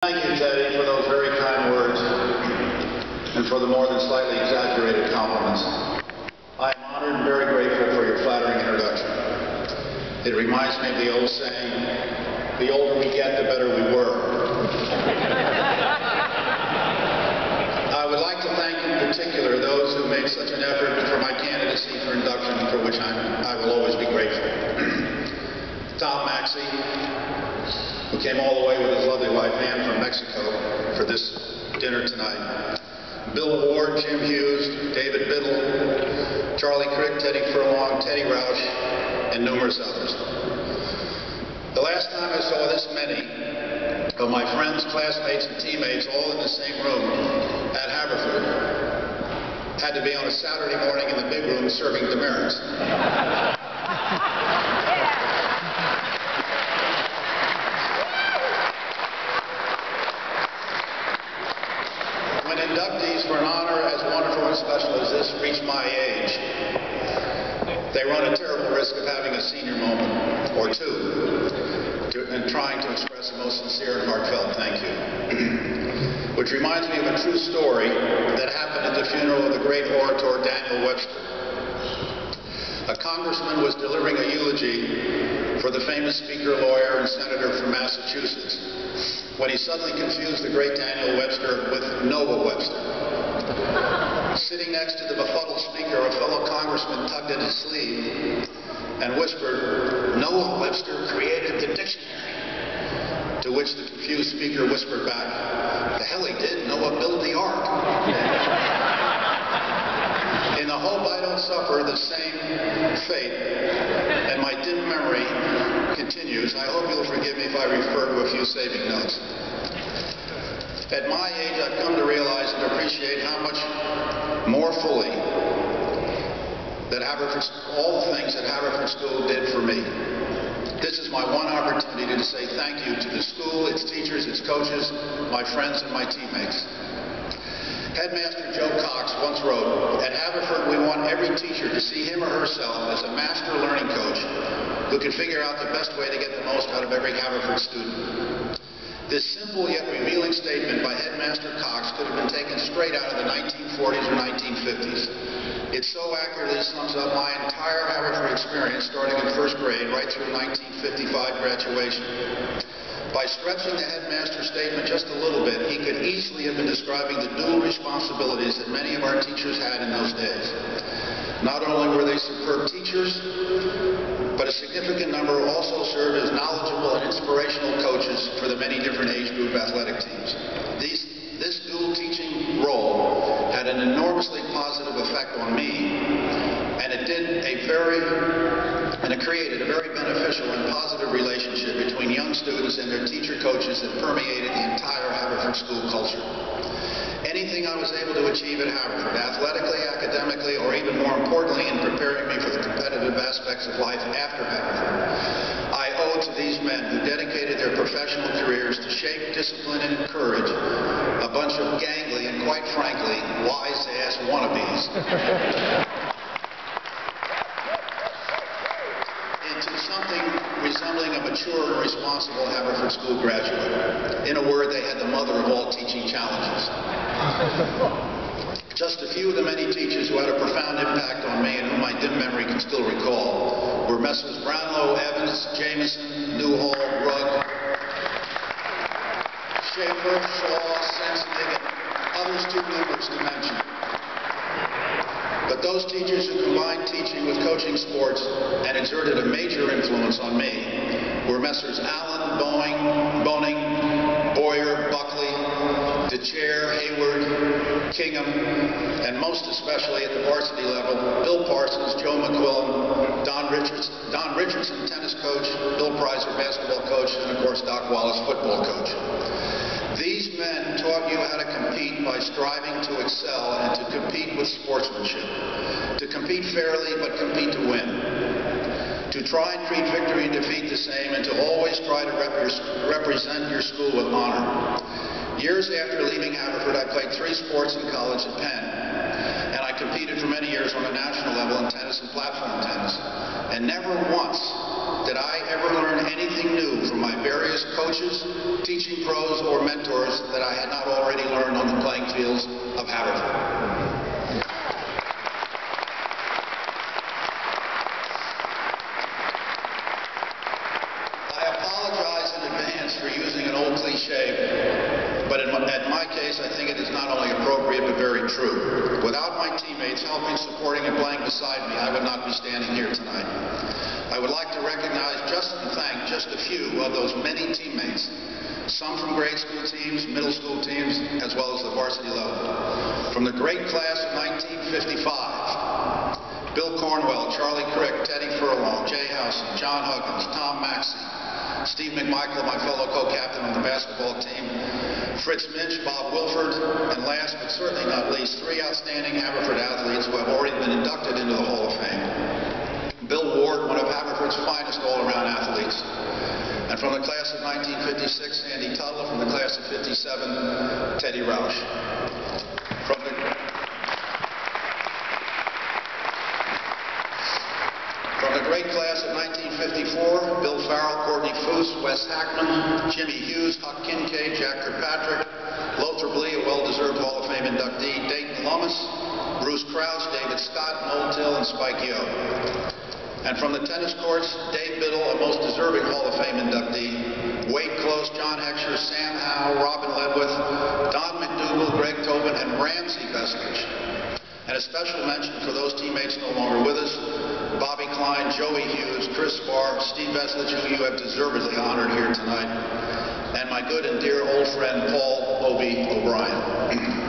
Thank you, Teddy, for those very kind words and for the more than slightly exaggerated compliments. I am honored and very grateful for your flattering introduction. It reminds me of the old saying, the older we get, the better we were. I would like to thank in particular those who made such an effort for my candidacy for induction, for which I will always be grateful. Tom Maxey, who came all the way with his lovely wife Ann from Mexico for this dinner tonight. Bill Ward, Jim Hughes, David Biddle, Charlie Crick, Teddy Furlong, Teddy Roush, and numerous others. The last time I saw this many of my friends, classmates, and teammates all in the same room at Haverford had to be on a Saturday morning in the big room serving demerits. When inductees for an honor as wonderful and special as this reach my age, they run a terrible risk of having a senior moment or two and trying to express a most sincere and heartfelt thank you. Which reminds me of a true story that happened at the funeral of the great orator Daniel Webster. A congressman was delivering a eulogy for the famous speaker, lawyer, and senator from Massachusetts when he suddenly confused the great Daniel Webster with Noah Webster. Sitting next to the befuddled speaker, a fellow congressman tugged at his sleeve and whispered, "Noah Webster created the dictionary." To which the confused speaker whispered back, "The hell he did, Noah built the ark." In the hope I don't suffer the same fate and my dim memory continues, I hope you'll forgive me if I refer to a few saving notes. At my age, I've come to realize and appreciate how much more fully that all the things that Haverford School did for me. This is my one opportunity to say thank you to the school, its teachers, its coaches, my friends, and my teammates. Headmaster Joe Cox once wrote, "At Haverford we want every teacher to see him or herself as a master learning coach who can figure out the best way to get the most out of every Haverford student." This simple yet revealing statement by Headmaster Cox could have been taken straight out of the 1940s or 1950s. It so accurately sums up my entire Haverford experience starting in first grade right through 1955 graduation. By stretching the headmaster's statement just a little bit, he could easily have been describing the dual responsibilities that many of our teachers had in those days. Not only were they superb teachers, but a significant number also served as knowledgeable and inspirational coaches for the many different age group athletic teams. This dual teaching role had an enormously positive effect on me, and it created a very beneficial and positive relationship between young students and their teacher coaches that permeated the entire Haverford school culture. Anything I was able to achieve at Haverford, athletically, academically, or even more importantly in preparing me for the competitive aspects of life after Haverford, I owe to these men who dedicated their professional careers to shape, discipline, and encourage a bunch of gangly and, quite frankly, wise-ass wannabes into something resembling a mature and responsible Haverford School graduate. In a word, they had the mother of all teaching challenges. Just a few of the many teachers who had a profound impact on me and whom my dim memory can still recall were Messrs. Brownlow, Evans, Jameson, Newhall, Rugg, Schaefer, Shaw, Sensenig, and others too numerous to mention. But those teachers who combined teaching with coaching sports and exerted a major influence on me were Messrs. Allen, Boning, Boyer, Buckley, DeChair, Hayward, Kingham, and most especially at the varsity level, Bill Parsons, Joe McQuillan, Don Richardson, tennis coach, Bill Prizer, basketball coach, and of course Doc Wallace, football coach. These men taught you how to compete by striving to excel and to compete with sportsmanship, to compete fairly but compete to win, to try and treat victory and defeat the same, and to always try to represent your school with honor. Years after leaving Haverford, I played 3 sports in college at Penn, and I competed for many years on a national level in tennis and platform tennis. And never once did I ever learn anything new from my various coaches, teaching pros, or mentors that I had not already learned on the playing fields of Haverford. For using an old cliche, but in my case, I think it is not only appropriate but very true. Without my teammates helping, supporting, and playing beside me, I would not be standing here tonight. I would like to recognize and thank just a few of those many teammates, some from grade school teams, middle school teams, as well as the varsity level. From the great class of 1955, Bill Cornwell, Charlie Crick, Teddy Furlong, Jay Howson, John Huggins, Tom Maxey, Steve McMichael, my fellow co-captain on the basketball team, Fritz Minch, Bob Wilford, and last but certainly not least, three outstanding Haverford athletes who have already been inducted into the Hall of Fame. Bill Ward, one of Haverford's finest all-around athletes. And from the class of 1956, Andy Tuttle. From the class of 57, Teddy Roush. From the great class of 1954, Bill Farrell, Courtney Foose, Wes Hackman, Jimmy Hughes, Huck Kincaid, Jack Kirkpatrick, Lothar Blee, a well-deserved Hall of Fame inductee, Dayton Lummis, Bruce Krause, David Scott, Noel Till, and Spike Yo. And from the tennis courts, Dave Biddle, a most deserving Hall of Fame inductee, Wade Close, John Heckscher, Sam Howe, Robin Ledwith, Don McDougall, Greg Tobin, and Ramsey Veslich. And a special mention for those teammates no longer with us, Bobby Klein, Joey Hughes, Chris Barr, Steve Veslich, who you have deservedly honored here tonight, and my good and dear old friend Paul Obie O'Brien.